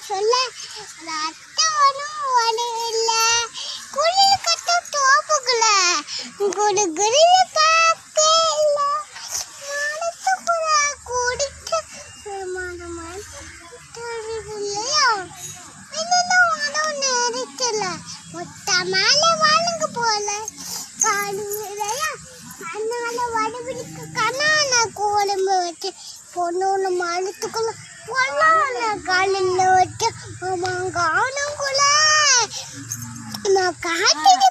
சொல்ல ஒன்றும் இல்லை குளிர் கட்ட தோப்புக்குள்ள குடுகுடிய பார்க்கல மனசுக்குள்ள குடிக்க இல்லையா இன்னும் உணவு நேரிட்டல மொத்த மேலே வாழுங்க போல காடுங்களையா கண்ணால வடிபிடிக்க கண்ணான கோலம்பு வச்சு பொண்ணு மனத்துக்குள்ள பொண்ணான காலில் வச்சு காணுக்குள்ள நான் காட்டுக்கு